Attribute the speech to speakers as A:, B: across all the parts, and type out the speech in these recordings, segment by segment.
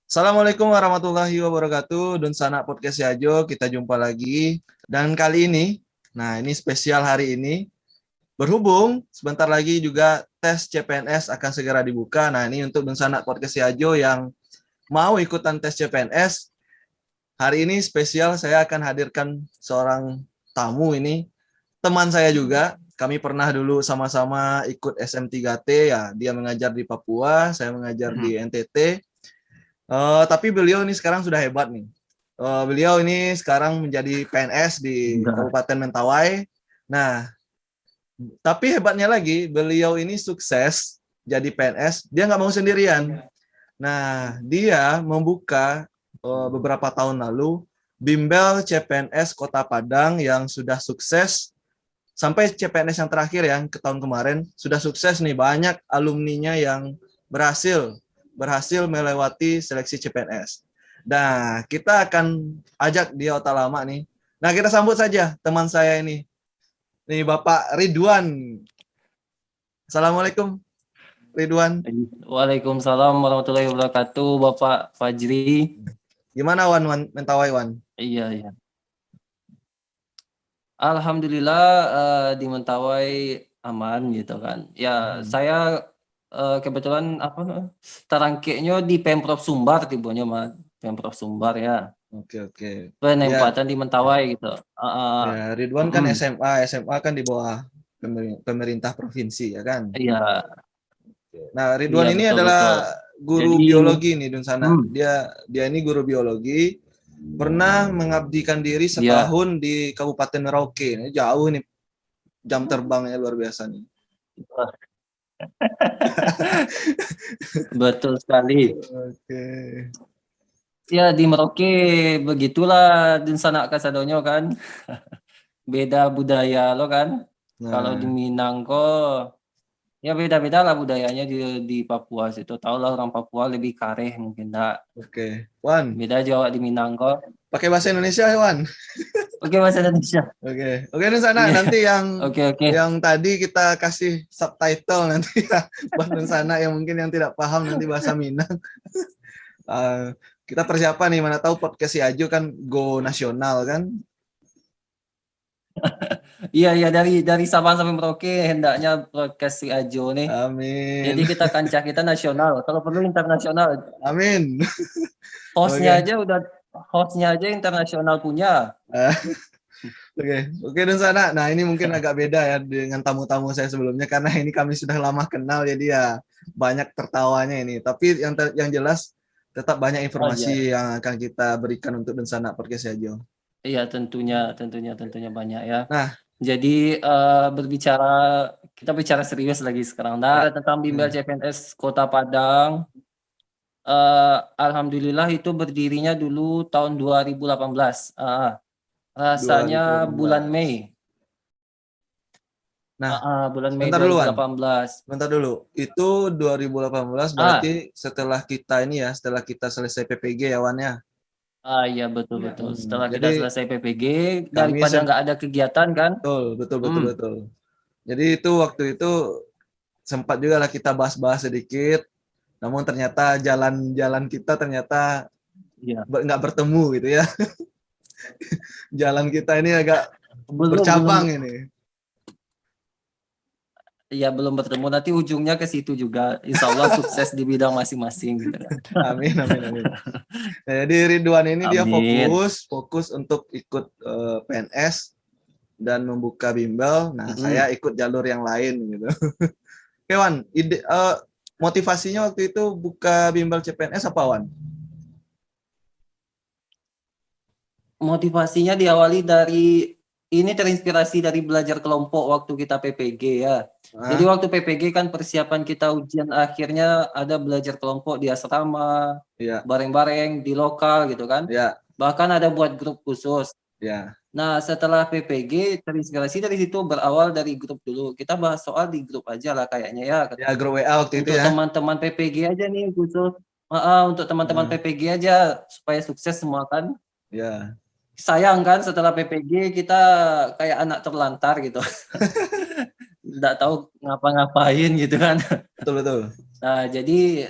A: Assalamualaikum warahmatullahi wabarakatuh. Dunsana Podcast Yajo, kita jumpa lagi. Dan kali ini, ini spesial hari ini. Berhubung sebentar lagi juga tes CPNS akan segera dibuka. Nah, ini untuk Dunsana Podcast Yajo yang mau ikutan tes CPNS. Hari ini spesial saya akan hadirkan seorang tamu ini. Teman saya juga. Kami pernah dulu sama-sama ikut SM3T ya. Dia mengajar di Papua, saya mengajar di NTT. Tapi beliau ini sekarang sudah hebat nih. Beliau ini sekarang menjadi PNS di
B: Enggak.
A: Kabupaten Mentawai. Nah, tapi hebatnya lagi, beliau ini sukses jadi PNS. Dia nggak mau sendirian. Nah, dia membuka beberapa tahun lalu Bimbel CPNS Kota Padang yang sudah sukses sampai CPNS yang terakhir yang ke tahun kemarin sudah sukses nih, banyak alumninya yang berhasil melewati seleksi CPNS. Nah, kita akan ajak dia otak lama nih. Nah, kita sambut saja teman saya ini. Nih Bapak Ridwan. Assalamualaikum Ridwan.
B: Waalaikumsalam warahmatullahi wabarakatuh, Bapak Fajri.
A: Gimana Wan Mentawai Wan?
B: Iya, iya. Alhamdulillah di Mentawai aman gitu kan. Ya, saya kebetulan tarangkeknya di Pemprov Sumbar tibonya, Mas. Pemprov Sumbar ya.
A: Oke. Ya,
B: Penempatan di Mentawai gitu.
A: ya Ridwan kan SMA kan di bawah pemerintah provinsi ya kan.
B: Iya,
A: Nah,
B: iya
A: Ridwan ini
B: betul betul.
A: adalah guru
B: Jadi
A: biologi nih Dunsana.
B: hmm,
A: Dia ini guru biologi, pernah mengabdikan diri
B: ya,
A: setahun di Kabupaten Merauke. Ini jauh nih, jam terbangnya luar biasa nih.
B: betul sekali.
A: Oke.
B: Ya di Merauke begitulah di sana kasadonyo kan. Beda budaya lo kan. Kalau di
A: Nah,
B: Minang kok ya beda-beda lah budayanya di Papua situ. Tahu lah orang Papua lebih kareh mungkin enggak.
A: oke. Wan,
B: Beda Jawa di Minang kok.
A: pakai bahasa Indonesia ya, Wan?
B: Oke bahasa Indonesia.
A: Oke, Dunsana,
B: Iya.
A: nanti yang
B: Oke oke.
A: yang tadi kita kasih subtitle nanti ya buat Dunsana yang mungkin yang tidak paham nanti bahasa Minang. Uh, kita persiapan nih, mana tahu podcast si Aju kan go nasional kan.
B: Iya iya dari Sabang sampai Merauke hendaknya broadcast si Ajo nih. Jadi
A: Amin.
B: kita kancah kita nasional. Kalau perlu internasional.
A: Amin.
B: Hostnya
A: Oke.
B: aja udah hostnya aja internasional punya.
A: Eh, Oke dan sana. Nah, ini mungkin agak beda ya dengan tamu-tamu saya sebelumnya karena ini kami sudah lama kenal jadi ya banyak tertawanya ini. Tapi yang jelas tetap banyak
B: Oh iya.
A: informasi yang akan kita berikan untuk Densana Podcast Ajo.
B: Iya tentunya banyak ya.
A: Nah,
B: Jadi berbicara kita bicara serius lagi sekarang. Nah tentang Bimbel
A: hmm,
B: CPNS Kota Padang, alhamdulillah itu berdirinya dulu tahun 2018. Rasanya bulan
A: 2018.
B: Mei.
A: Nah,
B: Bulan Mei
A: sebentar dulu, Wan.
B: 2018.
A: Sebentar dulu. Itu 2018
B: Ah,
A: berarti setelah kita ini ya, setelah kita selesai PPG ya, Wan ya.
B: iya betul betul. Setelah kita
A: Jadi
B: selesai PPG
A: kami
B: daripada nggak ada kegiatan kan?
A: betul
B: Hmm,
A: betul. Jadi itu waktu itu sempat juga lah kita bahas-bahas sedikit. Namun ternyata jalan-jalan kita ternyata
B: iya.
A: nggak bertemu gitu ya. Jalan kita ini agak
B: Belum
A: bercabang ini.
B: ya belum bertemu nanti ujungnya ke situ juga. Insya Allah sukses di bidang masing-masing gitu kan.
A: Amin. Nah, jadi Ridwan ini dia
B: Amin.
A: fokus untuk ikut PNS dan membuka bimbel. Nah,
B: Mm-mm.
A: saya ikut jalur yang lain gitu. Oke, Wan, motivasinya waktu itu buka bimbel CPNS apa, Wan?
B: Motivasinya diawali dari ini terinspirasi dari belajar kelompok waktu kita PPG ya. Jadi
A: Ah,
B: waktu PPG kan persiapan kita ujian akhirnya ada belajar kelompok di asrama,
A: ya,
B: bareng-bareng di lokal gitu kan.
A: ya,
B: Bahkan ada buat grup khusus.
A: ya.
B: Nah, setelah PPG terinspirasi dari situ berawal dari grup dulu. Kita bahas soal di grup aja lah kayaknya ya.
A: Ya, grup WA waktu itu
B: Untuk
A: ya.
B: teman-teman PPG aja nih khusus. Untuk teman-teman
A: Nah,
B: PPG aja supaya sukses semua kan.
A: ya,
B: Sayang kan setelah PPG kita kayak anak terlantar gitu. Nggak tahu ngapa-ngapain gitu kan.
A: betul betul.
B: Nah, jadi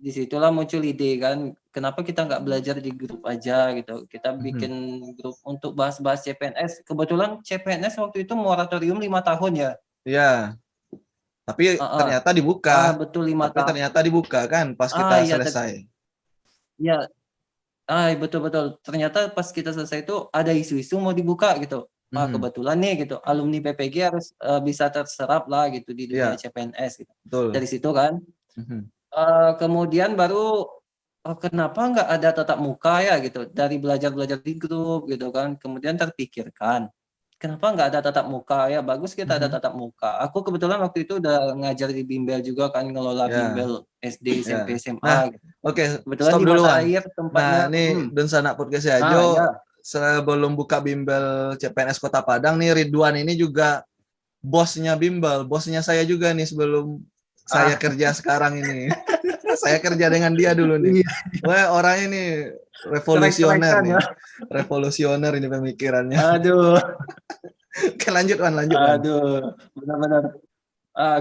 B: disitulah muncul ide kan, kenapa kita nggak belajar di grup aja gitu. Kita
A: Mhm.
B: bikin grup untuk bahas-bahas CPNS. Kebetulan CPNS waktu itu moratorium 5 tahun ya.
A: Iya. Tapi
B: Heeh.
A: ternyata dibuka.
B: Betul 5
A: Tapi
B: tahun.
A: ternyata dibuka kan pas kita
B: Iya
A: selesai.
B: iya, betul betul. Ternyata pas kita selesai itu ada isu-isu mau dibuka gitu.
A: Mhm.
B: Kebetulan nih gitu, alumni PPG harus bisa terserap lah gitu di dunia
A: Iya,
B: CPNS gitu.
A: betul.
B: Dari situ kan.
A: Mhm.
B: Kemudian baru, kenapa nggak ada tatap muka ya gitu, dari belajar-belajar di grup gitu kan, kemudian terpikirkan, kenapa nggak ada tatap muka ya, bagus kita ada
A: Mhm.
B: tatap muka. Aku kebetulan waktu itu udah ngajar di bimbel juga kan, ngelola
A: Ya,
B: bimbel SD, SMP,
A: ya. Nah,
B: SMA gitu.
A: oke,
B: Kebetulan
A: stop
B: di
A: dulu
B: mata
A: Wan.
B: air
A: Nah,
B: tempatnya
A: ini dan sanak podcast ya
B: ya,
A: Jo, sebelum buka bimbel CPNS Kota Padang nih Ridwan ini juga bosnya bimbel, bosnya saya juga nih sebelum saya
B: ah,
A: kerja sekarang ini. Saya kerja dengan dia dulu nih.
B: iya,
A: Wah, orang ini revolusioner
B: trek-trekan
A: nih.
B: ya.
A: Revolusioner ini pemikirannya.
B: Aduh,
A: Oke, lanjut Wan, lanjut Wan.
B: aduh, benar-benar.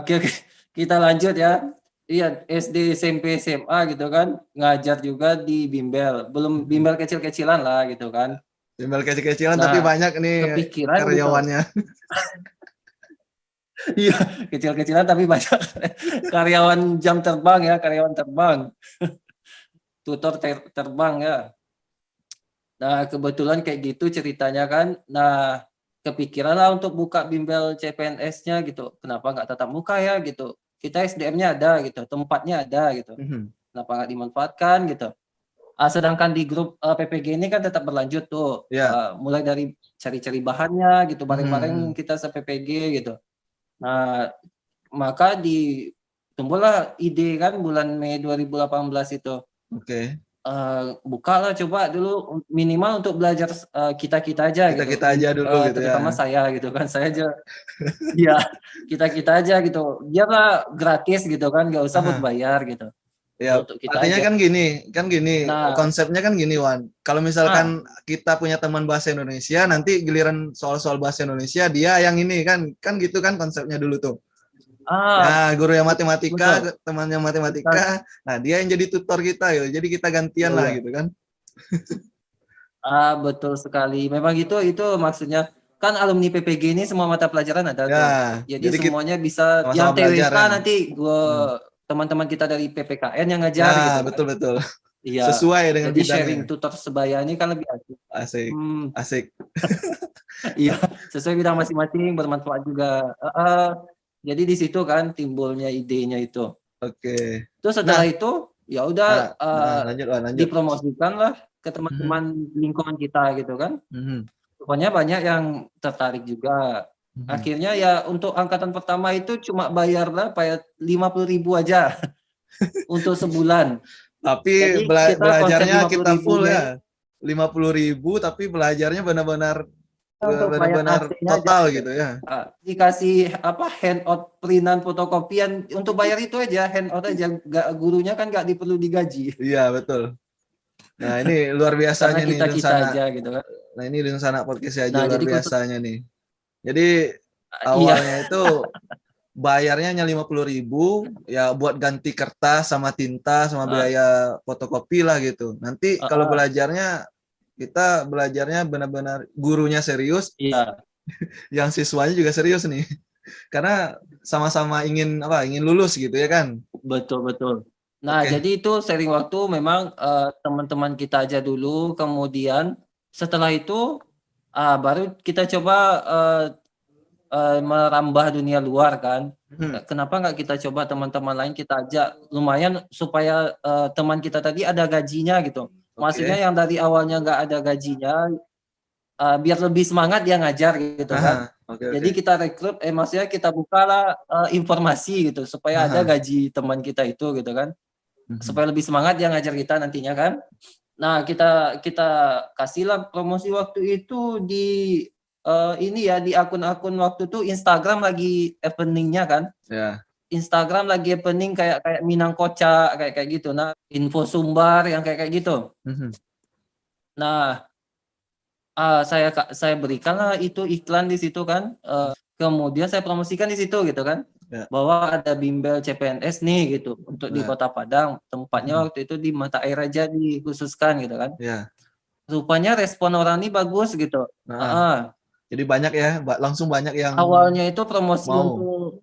B: Oke, oke. Kita lanjut ya. Iya, SD, SMP, SMA gitu kan, ngajar juga di bimbel. Belum
A: Mhm.
B: bimbel kecil-kecilan lah gitu kan.
A: Bimbel kecil-kecilan tapi
B: Nah,
A: banyak nih
B: kepikiran gitu.
A: karyawannya.
B: Iya, kecil-kecilan tapi banyak karyawan jam terbang ya, karyawan terbang, tutor terbang ya. Nah, kebetulan kayak gitu ceritanya kan. Nah, kepikiran lah untuk buka bimbel CPNS-nya gitu. Kenapa nggak tatap muka ya gitu. Kita SDM-nya ada gitu, tempatnya ada gitu.
A: Mhm.
B: Kenapa nggak dimanfaatkan gitu. Sedangkan di grup PPG ini kan tetap berlanjut tuh,
A: Ya.
B: mulai dari cari-cari bahannya gitu,
A: Mhm,
B: bareng-bareng
A: mhm.
B: kita se-PPG gitu. Nah, maka tumbuhlah ide kan bulan Mei 2018 itu,
A: Oke.
B: bukalah coba dulu minimal untuk belajar, kita-kita aja gitu,
A: Kita-kita aja dulu gitu
B: terutama
A: ya.
B: saya gitu kan, saya aja iya, kita-kita aja gitu, biarlah gratis gitu kan, nggak usah buat
A: Aha.
B: bayar gitu,
A: Ya,
B: untuk kita
A: artinya
B: aja.
A: kan gini,
B: Nah
A: konsepnya kan gini, Wan. Kalau
B: ah,
A: misalkan kita punya teman bahasa Indonesia, nanti giliran soal-soal bahasa Indonesia dia yang ini kan gitu kan konsepnya dulu tuh.
B: ah,
A: Nah, guru yang
B: betul.
A: matematika, temannya
B: Kita
A: matematika, nah dia yang jadi tutor kita ya. Jadi kita gantian
B: oh
A: lah
B: ya,
A: gitu kan.
B: betul sekali. Memang itu maksudnya, kan alumni PPG ini semua mata pelajaran ada
A: Ya,
B: tuh. Jadi
A: jadi kita
B: semuanya bisa
A: sama-sama
B: yang
A: belajar
B: TWK
A: ya.
B: nanti
A: Hmm.
B: teman-teman kita dari PPKN yang ngajar gitu
A: Ya,
B: kan.
A: betul-betul.
B: Iya,
A: Sesuai dengan
B: jadi sharing
A: bidangnya.
B: tutor sebaya ini kan lebih asik.
A: Asik,
B: Hmm,
A: asik.
B: iya, sesuai bidang masing-masing, bermanfaat juga. Heeh. Jadi di situ kan timbulnya idenya itu.
A: Oke.
B: Terus setelah
A: Nah,
B: itu, ya udah,
A: lanjut Wan, lanjut.
B: dipromosikanlah ke
A: Mhm,
B: teman-teman lingkungan kita gitu kan.
A: mhm,
B: Rupanya banyak yang tertarik juga.
A: mhm.
B: Akhirnya ya untuk angkatan pertama itu cuma bayar berapa ya, 50.000 aja untuk sebulan.
A: Tapi
B: Jadi kita konsep
A: belajarnya
B: lima puluh
A: kita full
B: ribunya ini
A: ya. 50.000 tapi belajarnya benar-benar
B: untuk bayar
A: benar-benar
B: AC-nya aja
A: total
B: gitu.
A: gitu ya.
B: Dikasih apa, handout printan fotokopian, untuk bayar itu aja, handout aja, gurunya kan nggak perlu digaji,
A: Iya, betul. Nah, ini luar
B: karena
A: biasanya nih
B: kita-kita
A: Dunsana.
B: aja gitu kan.
A: Nah, ini Dunsana podcast ya,
B: Nah
A: luar
B: jadi khusus
A: biasanya nih. Jadi
B: iya,
A: awalnya itu bayarnya hanya 50.000 ya buat ganti kertas sama tinta sama
B: heeh,
A: biaya fotokopi lah gitu. Nanti kalau
B: heeh,
A: belajarnya kita belajarnya benar-benar gurunya serius,
B: iya,
A: yang siswanya juga serius nih. Karena sama-sama ingin apa? Ingin lulus gitu ya kan?
B: betul betul. Nah,
A: Oke.
B: jadi itu sering waktu memang, teman-teman kita aja dulu, kemudian setelah itu, baru kita coba, merambah dunia luar kan.
A: Hmm.
B: Kenapa nggak kita coba teman-teman lain kita ajak, lumayan supaya, teman kita tadi ada gajinya gitu. Maksudnya
A: Oke.
B: yang dari awalnya nggak ada gajinya, biar lebih semangat dia ngajar gitu kan.
A: Haha. Oke oke.
B: Jadi kita rekrut, maksudnya kita bukalah, informasi gitu supaya ada
A: Haha.
B: gaji teman kita itu gitu kan.
A: Mhm.
B: Supaya lebih semangat dia ngajar kita nantinya kan. Nah, kita kita kasihlah promosi waktu itu di, ini ya, di akun-akun waktu itu Instagram lagi happening-nya kan.
A: Ya.
B: Instagram lagi happening kayak kayak Minang Kocak, kayak kayak gitu. Nah, info sumbar yang kayak kayak gitu.
A: Mhm.
B: Nah, saya berikanlah itu iklan di situ kan, kemudian saya promosikan di situ gitu kan.
A: Ya.
B: bahwa ada bimbel CPNS nih gitu untuk di
A: Nah.
B: Kota Padang. Tempatnya waktu itu di Mata Air aja dikhususkan gitu kan.
A: Ya.
B: Rupanya respon orang ini bagus gitu.
A: Nah, jadi banyak ya, langsung banyak yang
B: Awalnya itu promosi
A: mau.
B: untuk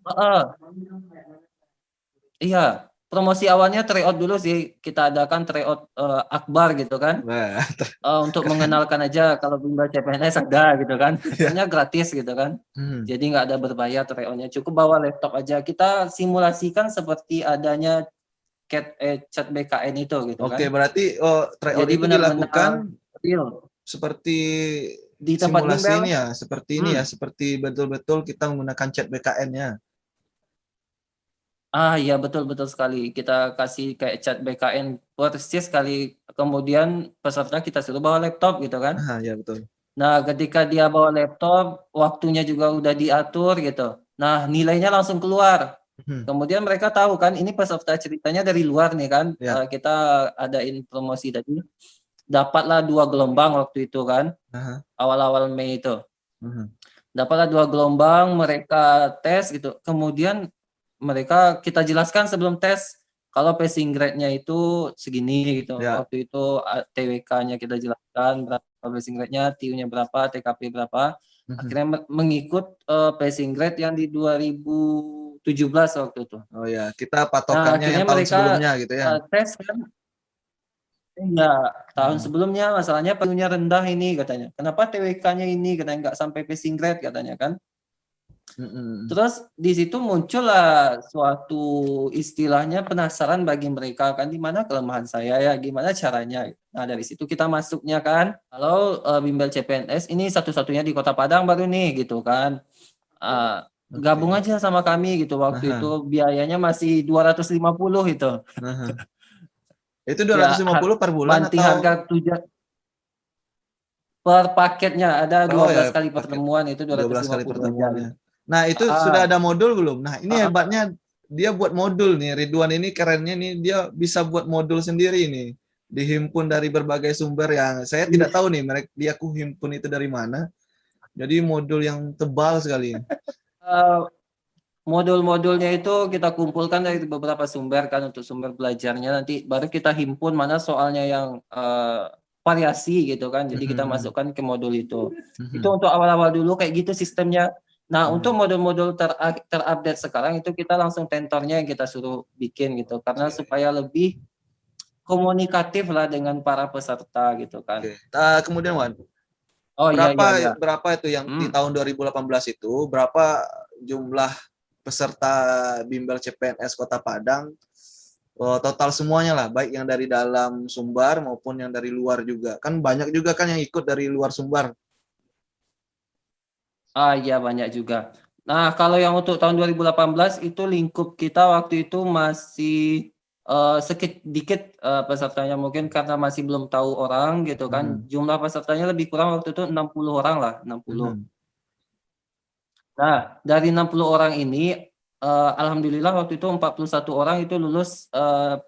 B: iya, promosi awalnya tryout dulu sih. Kita adakan tryout akbar gitu kan.
A: Wah,
B: Untuk mengenalkan aja kalau bimbel CPNS ada gitu kan.
A: ya.
B: Pokoknya gratis gitu kan.
A: Hmm.
B: Jadi nggak ada berbayar tryoutnya. Cukup bawa laptop aja. Kita simulasikan seperti adanya chat BKN itu gitu
A: Oke,
B: kan.
A: berarti tryout
B: Jadi
A: itu
B: benar-benar
A: dilakukan
B: real
A: seperti
B: di tempat
A: simulasi
B: bimbel.
A: ini ya, seperti ini ya, seperti betul-betul kita menggunakan chat BKN-nya.
B: Iya betul sekali. Kita kasih kayak chat BKN persis sekali. Kemudian peserta kita suruh bawa laptop gitu kan.
A: Ya betul.
B: Nah, ketika dia bawa laptop, waktunya juga udah diatur gitu. Nah, nilainya langsung keluar. Kemudian mereka tahu kan, ini peserta ceritanya dari luar nih kan.
A: Ya.
B: Kita adain promosi tadi. Dapatlah 2 gelombang waktu itu kan. Awal-awal Mei itu. Dapatlah 2 gelombang, mereka tes gitu. Kemudian kita jelaskan sebelum tes kalau passing grade-nya itu segini gitu.
A: Ya.
B: Waktu itu TWK-nya kita jelaskan berapa passing grade-nya, TU-nya berapa, TKP berapa. Akhirnya mengikut passing grade yang di 2017 waktu itu.
A: Oh ya, kita
B: Nah,
A: patokannya
B: akhirnya
A: yang tahun
B: mereka
A: sebelumnya gitu ya.
B: tes kan. Iya, tahun sebelumnya masalahnya PU-nya rendah ini katanya. Kenapa TWK-nya ini katanya nggak sampai passing grade katanya kan. Terus di situ muncullah suatu istilahnya penasaran bagi mereka kan, di mana kelemahan saya ya, gimana caranya. Nah dari situ kita masuknya kan, kalau bimbel CPNS ini satu-satunya di Kota Padang baru nih gitu kan. Gabung aja sama kami gitu, waktu itu biayanya masih 250 itu.
A: Itu
B: Ya
A: 250 per bulan
B: banting
A: atau
B: harga per paketnya, ada 12
A: ya
B: kali
A: paket
B: pertemuan itu
A: 12 kali
B: 250 aja
A: pertemuannya.
B: gitu.
A: Nah, itu sudah ada modul belum? Nah, ini hebatnya dia buat modul nih. Ridwan ini kerennya nih, dia bisa buat modul sendiri nih. Dihimpun dari berbagai sumber yang saya tidak tahu nih, dia himpun itu dari mana. Jadi modul yang tebal sekali.
B: Modul-modulnya itu kita kumpulkan dari beberapa sumber kan, untuk sumber belajarnya, nanti baru kita himpun mana soalnya yang variasi gitu kan, jadi kita masukkan ke modul itu. Itu untuk awal-awal dulu kayak gitu sistemnya. Nah, untuk modul-modul terupdate sekarang itu kita langsung tentornya yang kita suruh bikin gitu, karena supaya lebih komunikatif lah dengan para peserta gitu kan.
A: Kemudian Wan,
B: Oh iya.
A: berapa itu yang di tahun 2018 itu, berapa jumlah peserta bimbel CPNS Kota Padang, total semuanya lah, baik yang dari dalam Sumbar maupun yang dari luar juga. Kan banyak juga kan yang ikut dari luar Sumbar.
B: Iya banyak juga. Nah, kalau yang untuk tahun 2018 itu lingkup kita waktu itu masih sedikit pesertanya, mungkin karena masih belum tahu orang gitu kan. Jumlah pesertanya lebih kurang waktu itu 60 orang lah, 60. Nah, dari 60 orang ini alhamdulillah waktu itu 41 orang itu lulus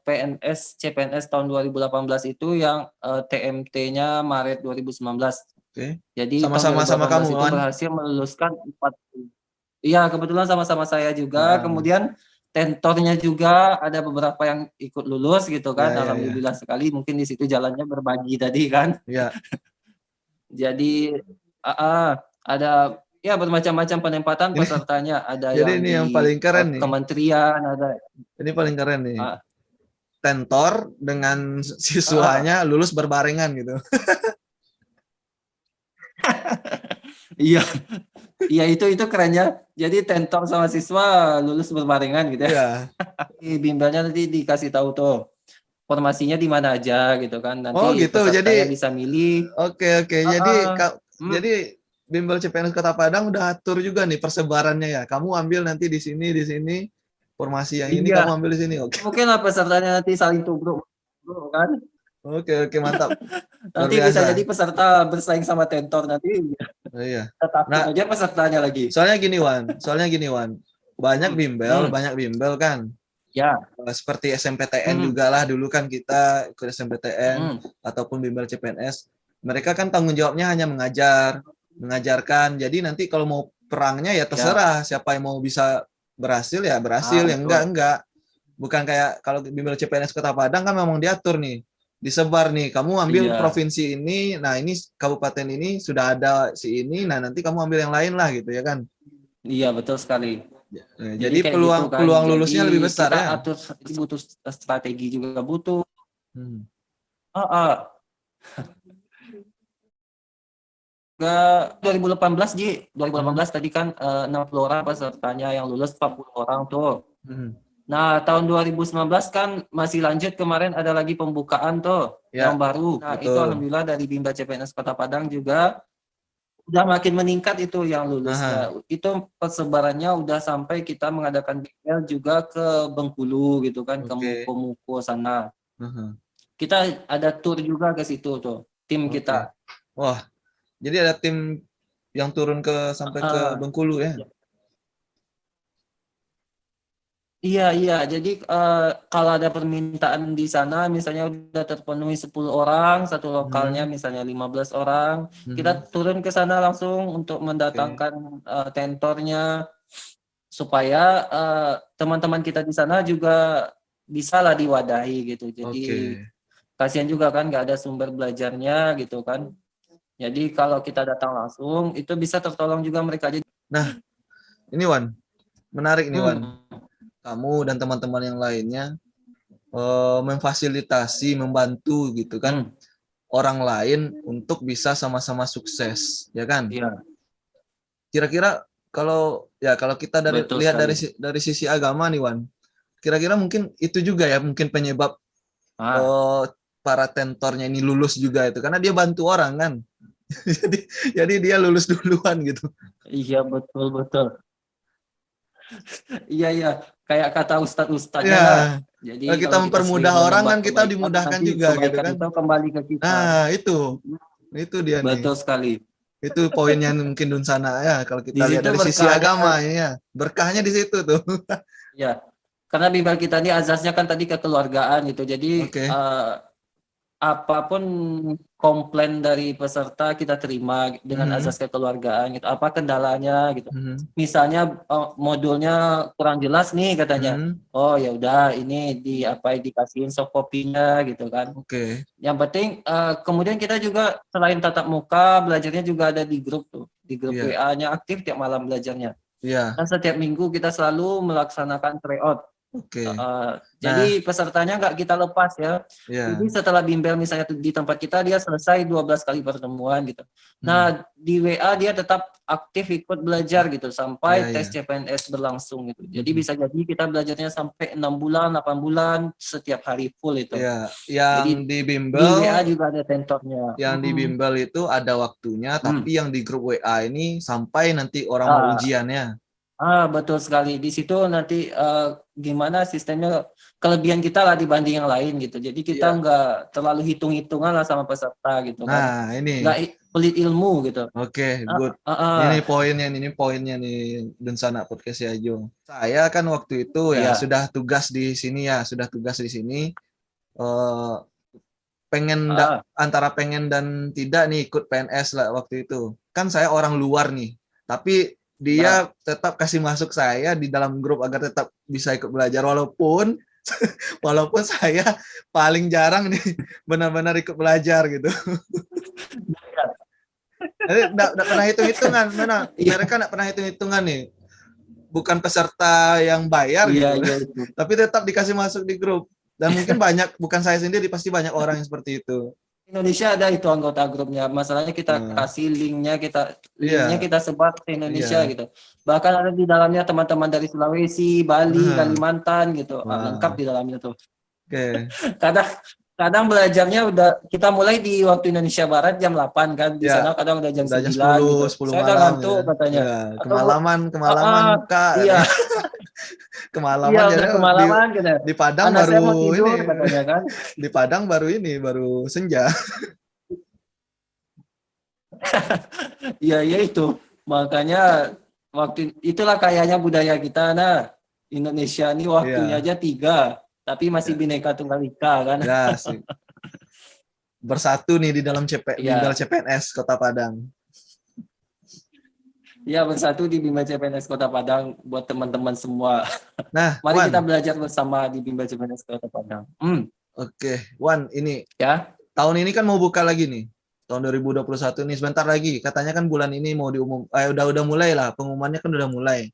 B: PNS CPNS tahun 2018 itu yang TMT-nya Maret 2019. Jadi tahun
A: Sama-sama
B: 2018
A: kamu,
B: itu
A: Wan.
B: berhasil meluluskan 4. Iya, kebetulan sama-sama saya juga. Kemudian tentornya juga ada beberapa yang ikut lulus gitu kan. Alhamdulillah sekali. Mungkin di situ jalannya berbagi tadi kan.
A: Iya.
B: Jadi ada ya bermacam-macam penempatan pesertanya. Ada
A: Jadi
B: yang
A: ini
B: di
A: yang paling keren nih.
B: kementerian, ada.
A: Ini paling keren nih. Tentor dengan siswanya lulus berbarengan gitu.
B: Iya. Iya itu kerennya. Jadi tentor sama siswa lulus berbarengan gitu ya.
A: Iya.
B: Bimbelnya nanti dikasih tahu tuh formasinya di mana aja gitu kan. Nanti
A: gitu.
B: pesertanya
A: Jadi
B: bisa milih.
A: Oke. Jadi bimbel CPNS Kota Padang udah atur juga nih persebarannya ya. Kamu ambil nanti di sini, formasi yang ini kamu ambil di sini. Oke.
B: Mungkin lah pesertanya nanti saling tubruk kan.
A: Oke, mantap.
B: Nanti bisa jadi peserta bersaing sama tentor nanti.
A: Iya.
B: Tetapin aja pesertanya lagi.
A: Soalnya gini Wan. Banyak bimbel kan.
B: Ya.
A: Seperti SMPTN juga lah, dulu kan kita ikut SMPTN ataupun bimbel CPNS. Mereka kan tanggung jawabnya hanya mengajarkan. Jadi nanti kalau mau perangnya ya terserah siapa yang mau bisa berhasil ya berhasil, ya
B: betul.
A: enggak. Bukan kayak kalau bimbel CPNS Kota Padang kan memang diatur nih, disebar nih, kamu ambil
B: Iya,
A: provinsi ini, nah ini kabupaten ini sudah ada si ini, nah nanti kamu ambil yang lain lah gitu ya kan.
B: iya betul sekali. Jadi
A: Jadi
B: kayak gitu
A: peluang
B: kan.
A: peluang
B: Jadi
A: lulusnya lebih besar
B: kita
A: ya.
B: atur butuh strategi juga butuh.
A: Hmm.
B: Ah, ah. Ke 2018 Ji, 2018 tadi kan 60 orang pesertanya yang lulus 40 orang tuh.
A: Hmm.
B: Nah, tahun 2019 kan masih lanjut, kemarin ada lagi pembukaan tuh
A: Ya,
B: yang baru. Nah, itu
A: betul.
B: alhamdulillah dari Bimba CPNS Kota Padang juga udah makin meningkat itu yang
A: Aha,
B: lulusnya. Itu persebarannya udah sampai kita mengadakan BL juga ke Bengkulu gitu kan, ke
A: oke.
B: Muko-Muko sana.
A: Aha,
B: Kita ada tour juga ke situ tuh, tim
A: oke.
B: kita.
A: Wah, jadi ada tim yang turun ke sampai ke
B: Ah,
A: Bengkulu ya.
B: iya, iya. Jadi kalau ada permintaan di sana, misalnya udah terpenuhi 10 orang, satu lokalnya
A: Hmm.
B: misalnya 15 orang, kita
A: Hmm.
B: turun ke sana langsung untuk
A: Oke.
B: mendatangkan tentornya supaya teman-teman kita di sana juga bisa lah diwadahi gitu. Jadi
A: Oke.
B: kasihan juga kan nggak ada sumber belajarnya gitu kan. Jadi kalau kita datang langsung, itu bisa tertolong juga mereka. Jadi,
A: Nah, ini Wan, menarik nih Wan.
B: hmm,
A: Kamu dan teman-teman yang lainnya memfasilitasi, membantu gitu kan
B: hmm,
A: orang lain untuk bisa sama-sama sukses, ya kan?
B: iya,
A: Kira-kira kalau kita
B: betul
A: lihat
B: sekali.
A: dari sisi agama nih Wan, kira-kira mungkin itu juga ya mungkin penyebab
B: Ah,
A: eh, para tentornya ini lulus juga itu karena dia bantu orang kan. jadi jadi dia lulus duluan gitu.
B: iya betul betul. Iya iya, kayak kata ustadz-ustadznya nah.
A: Ya,
B: Jadi
A: kalau kita
B: kalau kita sering
A: mempermudah orang
B: menebar
A: kan kita
B: kebaikan,
A: dimudahkan
B: nanti
A: juga gitu
B: kebaikan
A: kan.
B: itu kembali ke kita.
A: Nah, itu dia nih.
B: Betul sekali.
A: Itu poinnya mungkin Dunsana ya kalau kita
B: Di
A: lihat
B: situ
A: dari sisi
B: berkahnya,
A: agama ya. Berkahnya di situ tuh.
B: ya. Karena Bimbel kita ini azasnya kan tadi kekeluargaan gitu. Jadi
A: Oke.
B: apapun komplain dari peserta kita terima dengan
A: Mhm.
B: azas kekeluargaan gitu. Apa kendalanya gitu.
A: Mhm.
B: Misalnya modulnya kurang jelas nih katanya.
A: Mhm.
B: Oh ya udah ini di apa dikasihin soft copy-nya gitu kan.
A: Oke.
B: Yang penting kemudian kita juga selain tatap muka belajarnya juga ada di grup tuh. Di grup
A: Iya.
B: WA-nya aktif tiap malam belajarnya.
A: Iya.
B: Dan setiap minggu kita selalu melaksanakan tryout.
A: Oke. Nah,
B: Jadi pesertanya nggak kita lepas ya. Jadi
A: ya.
B: setelah bimbel misalnya di tempat kita dia selesai 12 kali pertemuan gitu.
A: Hmm.
B: Nah di WA dia tetap aktif ikut belajar gitu
A: Iya,
B: sampai tes
A: iya.
B: CPNS berlangsung gitu. Jadi
A: Mhm.
B: bisa jadi kita belajarnya sampai 6 bulan, 8 bulan setiap hari full itu.
A: Iya, yang
B: Jadi
A: di
B: di
A: bimbel
B: WA juga ada tentornya.
A: itu ada waktunya,
B: Hmm.
A: tapi yang di grup WA ini sampai nanti orang mau
B: Ah,
A: ujiannya.
B: betul sekali. Di situ nanti gimana sistemnya kelebihan kita lah dibanding yang lain gitu. Jadi kita
A: Iya.
B: nggak terlalu hitung-hitungan lah sama peserta gitu kan.
A: Nah, ini.
B: Nggak pelit ilmu gitu.
A: Oke,
B: Ah,
A: good.
B: ah, ah.
A: Ini poinnya nih Dunsana Podcast ya Jo. Saya kan waktu itu ya
B: Iya.
A: sudah tugas di sini ya, sudah tugas di sini. Eh,
B: Ah,
A: antara pengen dan tidak nih ikut PNS lah waktu itu. Kan saya orang luar nih, tapi dia
B: ya.
A: tetap kasih masuk saya di dalam grup agar tetap bisa ikut belajar walaupun saya paling jarang nih benar-benar ikut belajar gitu. Jadi enggak pernah hitung-hitungan, mana
B: Iya,
A: mereka enggak pernah hitung-hitungan nih. Bukan peserta yang bayar
B: iya,
A: gitu,
B: iya itu.
A: tapi tetap dikasih masuk di grup. Dan mungkin banyak, bukan saya sendiri, pasti banyak orang yang seperti itu.
B: Indonesia ada itu anggota grupnya. Masalahnya kita
A: Nah,
B: kasih linknya
A: iya,
B: kita sebar ke Indonesia
A: iya.
B: gitu. Bahkan ada di dalamnya teman-teman dari Sulawesi, Bali,
A: Nah,
B: Kalimantan gitu. Lengkap
A: wah,
B: di dalamnya tuh.
A: oke.
B: Kadang kadang belajarnya udah kita mulai di waktu Indonesia Barat jam 8 kan. Di
A: Ya,
B: sana kadang udah jam
A: udah jam
B: 9
A: 10,
B: gitu.
A: 10
B: Saya udah
A: malam
B: ngantuk
A: ya.
B: katanya.
A: Ya,
B: Atau
A: kemalaman Kak.
B: iya,
A: Kemalaman
B: iya udah
A: jadi
B: kemalaman gitu.
A: di Padang
B: Anak saya mau
A: baru
B: tidur
A: ini.
B: katanya kan.
A: Di Padang baru senja.
B: Iya, iya itu. Makanya waktu itulah kayaknya budaya kita. Nah, Indonesia ini waktunya
A: Iya,
B: aja 3, tapi masih
A: ya,
B: Bhinneka Tunggal Ika kan.
A: ya sih. Bersatu nih di dalam bimbel
B: Iya,
A: CPNS Kota Padang.
B: Ya, bersatu di Bimbel CPNS Kota Padang buat teman-teman semua.
A: Nah,
B: Mari kita
A: Wan,
B: belajar bersama di Bimbel CPNS Kota Padang.
A: oke, Wan, ini
B: Ya.
A: tahun ini kan mau buka lagi nih. Tahun 2021 nih sebentar lagi. Katanya kan bulan ini mau udah mulai lah, pengumumannya kan udah mulai.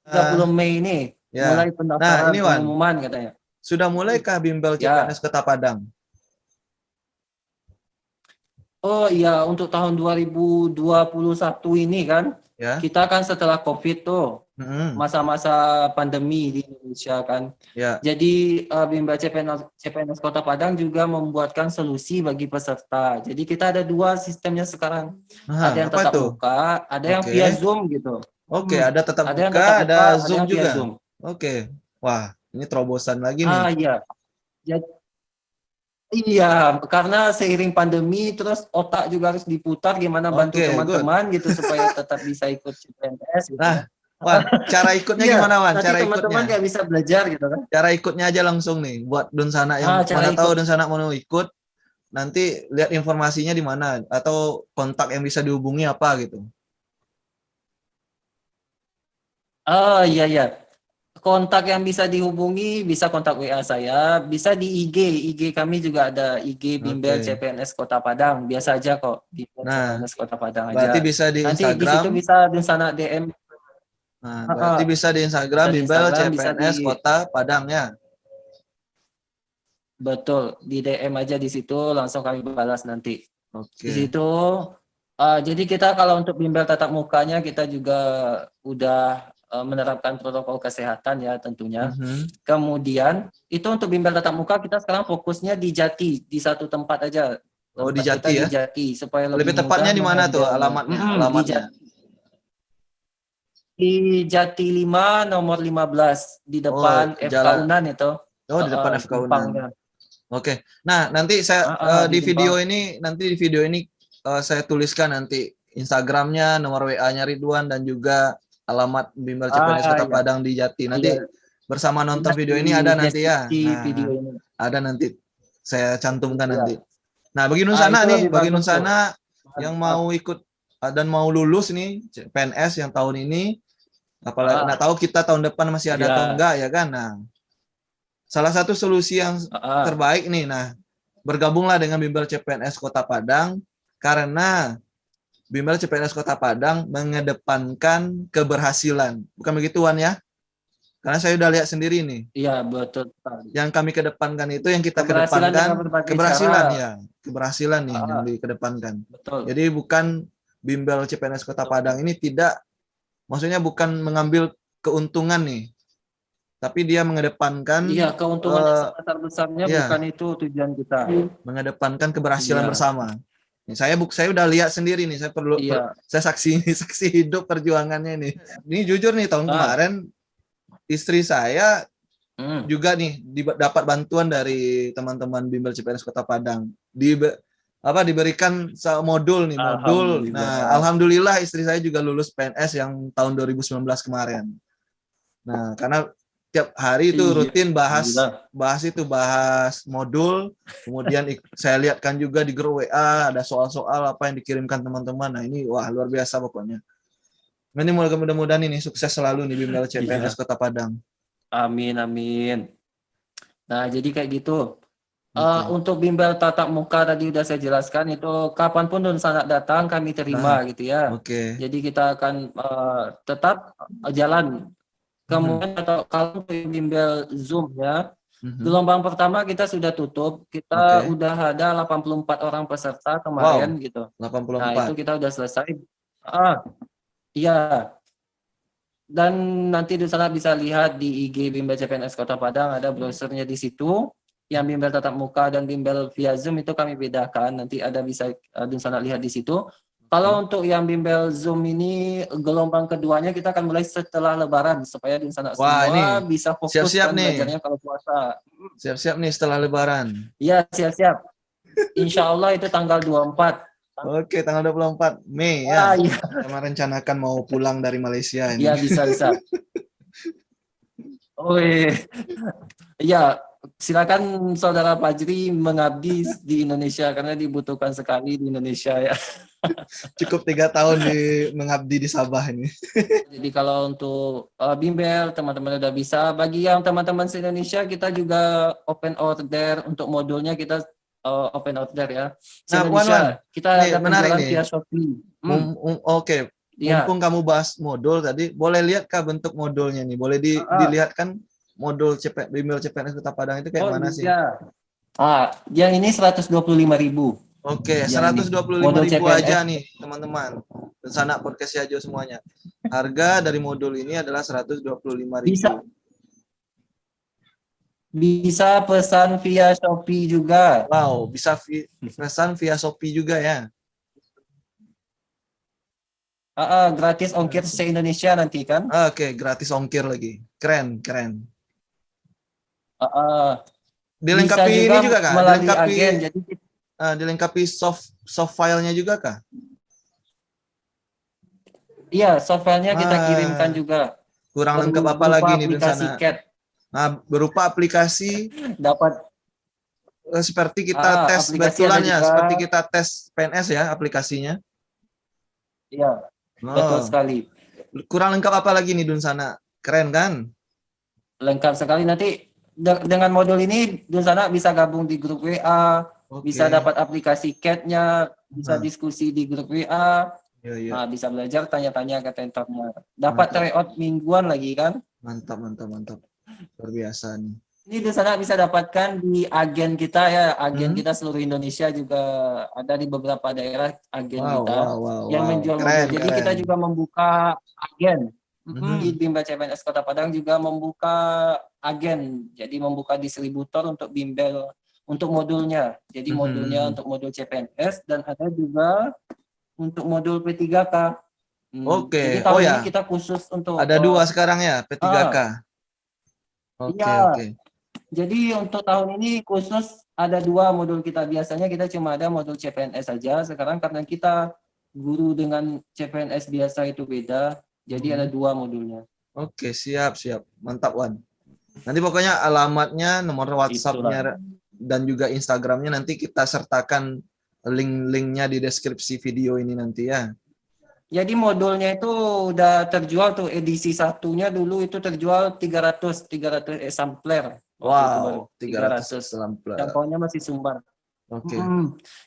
B: 30
A: Ah,
B: Mei ini
A: ya.
B: mulai
A: Nah,
B: pendaftaran
A: ini Wan,
B: pengumuman katanya.
A: sudah mulaikah bimbel CPNS
B: Ya.
A: Kota Padang?
B: Oh iya, untuk tahun 2021 ini kan,
A: Ya.
B: kita kan setelah COVID tuh,
A: Mm-mm.
B: masa-masa pandemi di Indonesia kan.
A: Ya.
B: Jadi Bimbel CPNS Kota Padang juga membuatkan solusi bagi peserta. Jadi kita ada dua sistemnya sekarang.
A: Nah,
B: Ada yang
A: apa
B: tetap
A: itu?
B: muka, ada yang
A: Oke.
B: via Zoom gitu.
A: Oke, ada tatap
B: Ada yang
A: muka,
B: tetap
A: ada
B: muka, ada
A: Zoom
B: yang via
A: juga.
B: Zoom.
A: Oke. Wah, ini terobosan lagi nih.
B: Ah iya. Jadi, iya, karena seiring pandemi terus otak juga harus diputar gimana bantu
A: Oke, good.
B: teman-teman gitu supaya tetap bisa ikut CPNS gitu
A: Nah,
B: ya.
A: Wan, cara ikutnya
B: Iya,
A: gimana, Wan?
B: nanti
A: Cara
B: teman-teman
A: ikutnya?
B: nggak bisa belajar gitu kan.
A: Cara ikutnya aja langsung nih buat Dunsana yang
B: Cara
A: mana tahu
B: ikut.
A: Dunsana mau ikut, nanti lihat informasinya di mana atau kontak yang bisa dihubungi apa gitu.
B: Oh iya iya. Kontak yang bisa dihubungi bisa kontak WA saya, bisa di IG kami juga ada IG Bimbel
A: Oke.
B: CPNS Kota Padang. Biasa aja kok, Bimbel
A: Nah,
B: CPNS Kota Padang
A: berarti
B: aja.
A: bisa di
B: Nanti di situ
A: Instagram.
B: bisa di sana DM.
A: Nah, berarti
B: Heeh,
A: bisa di Instagram
B: bisa di
A: Bimbel
B: Instagram, bisa
A: CPNS
B: di
A: Kota Padang ya.
B: betul di DM aja di situ langsung kami balas nanti. Di
A: Oke.
B: situ jadi kita kalau untuk bimbel tatap mukanya kita juga udah menerapkan protokol kesehatan ya tentunya.
A: Mhm.
B: Kemudian itu untuk bimbel tatap muka kita sekarang fokusnya di Jati, di satu tempat aja.
A: Oh, di
B: Tempat kita
A: Jati
B: di
A: ya.
B: Jati supaya lebih
A: Lebih tepatnya
B: mudah
A: di mana tuh
B: menghandle.
A: alamatnya?
B: Di
A: Alamatnya.
B: Jati, di Jati 5 nomor 15 di
A: Oh,
B: depan FK
A: jalan.
B: Unan itu.
A: Oh, di depan FK Unan.
B: Gempangnya.
A: Oke. Nah, nanti saya
B: Di Gempang.
A: nanti di video ini saya tuliskan nanti Instagramnya, nomor WA-nya Ridwan dan juga alamat Bimbel CPNS Kota
B: Ya.
A: Padang di Jati. Nanti
B: Iya,
A: bersama nonton
B: lihat
A: video
B: di
A: ini ada nanti ya.
B: deskripsi video
A: Nah,
B: ini.
A: ada nanti saya cantumkan
B: Iya.
A: nanti. Nah, bagi Nunsana
B: Itu
A: nih,
B: lebih
A: bagi
B: bagus tuh.
A: Nunsana yang
B: Mantap.
A: mau ikut dan mau lulus nih PNS yang tahun ini, apalagi nggak tahu kita tahun depan masih ada atau
B: Ya.
A: enggak ya kan. Nah, salah satu solusi yang terbaik nih, nah bergabunglah dengan Bimbel CPNS Kota Padang karena Bimbel CPNS Kota Padang mengedepankan keberhasilan. Bukan begitu Wan ya? Karena saya udah lihat sendiri nih.
B: Iya, betul sekali.
A: Yang kami kedepankan itu yang kita
B: Keberhasilan dengan
A: kedepankan
B: berbagai
A: keberhasilan
B: cara.
A: ya. Keberhasilan nih yang dikedepankan.
B: Betul.
A: Jadi bukan Bimbel CPNS Kota Padang ini tidak, maksudnya bukan mengambil keuntungan nih. Tapi dia mengedepankan
B: Iya, keuntungannya sebesar-besarnya
A: ya,
B: bukan itu tujuan kita.
A: mengedepankan keberhasilan
B: Iya.
A: bersama. Nih, saya udah lihat sendiri nih,
B: Iya.
A: saya saksi hidup perjuangannya nih. Ini jujur nih tahun kemarin istri saya juga nih dapat bantuan dari teman-teman Bimbel CPNS Kota Padang. Diberikan modul nih, modul. Nah, alhamdulillah istri saya juga lulus PNS yang tahun 2019 kemarin. Nah, karena tiap hari itu rutin bahas modul, kemudian saya lihatkan juga di grup WA ada soal-soal apa yang dikirimkan teman-teman. Nah, ini wah luar biasa pokoknya. Ini mudah-mudahan ini sukses selalu nih Bimbel CPNS Kota Padang.
B: Amin, amin. Nah, jadi kayak gitu. Untuk bimbel tatap muka tadi udah saya jelaskan itu kapanpun Dunsana datang kami terima gitu ya. Jadi kita akan tetap jalan. Kemudian kalau untuk bimbel Zoom ya, gelombang pertama kita sudah tutup. Kita udah ada 84 orang peserta kemarin gitu.
A: 84.
B: Nah, itu kita udah selesai. Iya. Dan nanti di sana bisa lihat di IG Bimbel CPNS Kota Padang ada brosurnya di situ. Yang bimbel tatap muka dan bimbel via Zoom itu kami bedakan. Nanti ada bisa di sana lihat di situ. Kalau untuk yang bimbel Zoom ini gelombang keduanya kita akan mulai setelah Lebaran supaya di sana semua bisa fokus
A: siap-siap
B: dan
A: nih.
B: belajarnya kalau puasa.
A: Siap-siap nih setelah Lebaran.
B: Iya, siap-siap. Insya Allah itu tanggal 24.
A: Oke, tanggal 24 Mei ya.
B: Iya.
A: Kita merencanakan mau pulang dari Malaysia ini.
B: Iya, bisa. Oh iya. silakan Saudara Fajri mengabdi di Indonesia karena dibutuhkan sekali di Indonesia ya.
A: Cukup 3 tahun mengabdi di Sabah ini.
B: Jadi kalau untuk bimbel teman-teman udah bisa. Bagi yang teman-teman se-Indonesia kita juga open order untuk modulnya kita open order ya.
A: Nah, Wan,
B: Se-Indonesia kita
A: nih
B: ada
A: menarik
B: penjualan
A: nih.
B: via Shopee.
A: Oke,
B: Iya.
A: mumpung kamu bahas modul tadi, boleh lihat kah bentuk modulnya nih? Boleh dilihatkan modul bimbel CPNS Kota Padang itu kayak
B: Oh
A: mana sih?
B: iya. Yang ini 125.000.
A: Oke,
B: Yang ini
A: 125.000
B: modul CPNS.
A: aja nih, teman-teman. Rencana podcast Yajo semuanya. Harga dari modul ini adalah 125.000.
B: Bisa pesan via Shopee juga.
A: Wow, bisa pesan via Shopee juga ya.
B: Gratis ongkir se-Indonesia nanti kan.
A: Oke, gratis ongkir lagi. Keren, keren.
B: Bisa
A: Dilengkapi ini
B: juga
A: juga kah?
B: melalui agen. Jadi
A: Dilengkapi soft filenya juga kah?
B: iya, softwarenya kita kirimkan juga.
A: Kurang lengkap apa
B: Berupa
A: lagi nih di
B: aplikasi
A: sana?
B: CAT.
A: Nah, berupa aplikasi
B: Dapat
A: seperti kita tes
B: aplikasi ada
A: betulan ya,
B: juga.
A: seperti kita tes PNS ya aplikasinya.
B: Iya, betul
A: Oh,
B: sekali.
A: kurang lengkap apa lagi nih Dun sana? Keren kan?
B: Lengkap sekali. Nanti dengan modul ini Dunsana bisa gabung di grup WA, bisa
A: Oke.
B: dapat aplikasi CAT-nya, bisa diskusi di grup WA,
A: Iya, iya.
B: bisa belajar tanya-tanya ke tentornya. Dapat
A: Mantap.
B: tryout mingguan lagi kan?
A: Mantap, mantap, mantap. Luar biasa nih.
B: Ini Dunsana bisa dapatkan di agen kita ya, agen kita seluruh Indonesia juga ada di beberapa daerah agen
A: Wow,
B: kita
A: wow, wow,
B: yang
A: wow.
B: menjual
A: Keren,
B: modul. Jadi
A: keren.
B: kita juga membuka agen. Di Bimbel CPNS Kota Padang juga membuka agen, jadi membuka distributor untuk bimbel untuk modulnya. Jadi modulnya untuk modul CPNS dan ada juga untuk modul P3K. Jadi
A: Oke. Oh
B: tahun ini
A: ya,
B: kita khusus untuk
A: ada 2 sekarang ya, P3K. Oke,
B: iya.
A: oke.
B: Jadi untuk tahun ini khusus ada 2 modul kita. Biasanya kita cuma ada modul CPNS saja. Sekarang karena kita guru dengan CPNS biasa itu beda, jadi ada 2 modulnya.
A: Oke, siap, siap. Mantap, Wan. Nanti pokoknya alamatnya, nomor WhatsApp-nya, dan juga Instagramnya nanti kita sertakan link-linknya di deskripsi video ini nanti ya.
B: Jadi modulnya itu udah terjual tuh edisi satunya dulu itu terjual 300 sampler waktu itu baru
A: Wow, 300
B: 300.
A: sampler.
B: Jangkauannya masih sumbar.
A: Oke.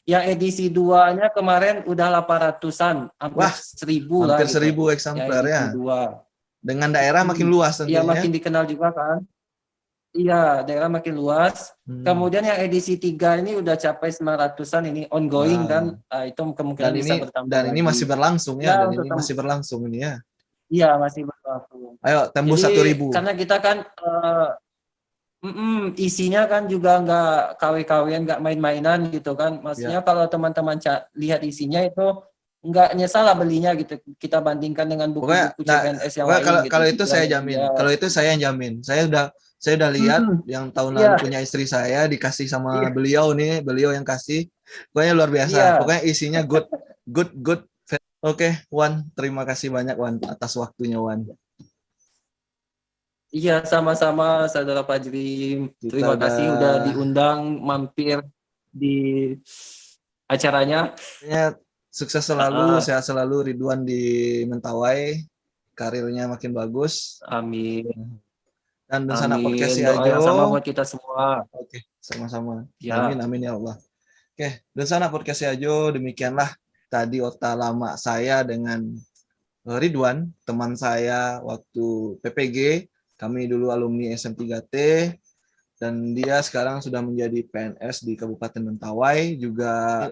B: Yang edisi 2-nya kemarin udah 800-an, hampir 1.000 lah
A: hampir
B: gitu.
A: 1.000 eksemplar
B: Yang
A: ya.
B: edisi 2.
A: Dengan daerah makin luas tentunya.
B: Iya, makin dikenal juga kan. Iya, daerah makin luas. Kemudian yang edisi 3 ini udah capai 900-an, ini ongoing kan. Itu kemungkinan bisa bertambah
A: dan ini
B: lagi.
A: masih berlangsung ya, dan ini masih berlangsung ini ya.
B: Iya, masih berlangsung.
A: Ayo tembus 1.000.
B: Karena kita kan isinya kan juga nggak KW-KWan, nggak main-mainan gitu kan. Maksudnya kalau teman-teman lihat isinya itu nggak nyesal lah belinya gitu. Kita bandingkan dengan buku-buku CPNS yang lain gitu.
A: Kalau itu saya jamin. Kalau itu saya yang jamin. Saya udah lihat yang tahun lalu punya istri saya dikasih sama beliau nih, beliau yang kasih. Pokoknya luar biasa. Pokoknya isinya good. Oke, Wan, terima kasih banyak Wan atas waktunya Wan.
B: Iya, sama-sama Saudara Fajri. Terima kasih udah diundang mampir di acaranya.
A: Sukses selalu, sehat selalu Ridwan di Mentawai. Karirnya makin bagus.
B: Amin.
A: Dan Dunsana Podcast
B: Doa
A: Yajo.
B: yang sama buat kita semua.
A: Oke, sama-sama.
B: Ya.
A: Amin ya Allah. Oke, Dunsana Podcast Yajo, demikianlah tadi otak lama saya dengan Ridwan, teman saya waktu PPG. Kami dulu alumni SM3T, dan dia sekarang sudah menjadi PNS di Kabupaten Mentawai, juga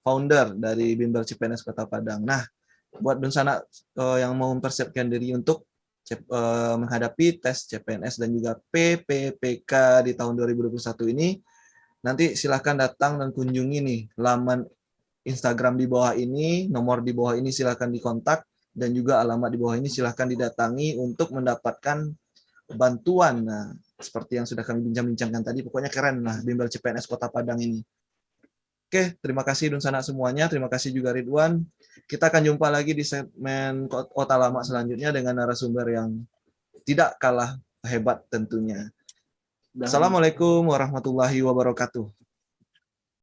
A: founder dari Bimbel CPNS Kota Padang. Nah, buat Dunsana yang mau mempersiapkan diri untuk menghadapi tes CPNS dan juga PPPK di tahun 2021 ini, nanti silahkan datang dan kunjungi nih laman Instagram di bawah ini, nomor di bawah ini silahkan dikontak, dan juga alamat di bawah ini silahkan didatangi untuk mendapatkan bantuan. Nah, seperti yang sudah kami bincang-bincangkan tadi, pokoknya keren lah Bimbel CPNS Kota Padang ini. Oke, terima kasih Dunsana semuanya, terima kasih juga Ridwan. Kita akan jumpa lagi di segmen Kota Lama selanjutnya dengan narasumber yang tidak kalah hebat tentunya.
B: Dah.
A: Assalamualaikum warahmatullahi wabarakatuh.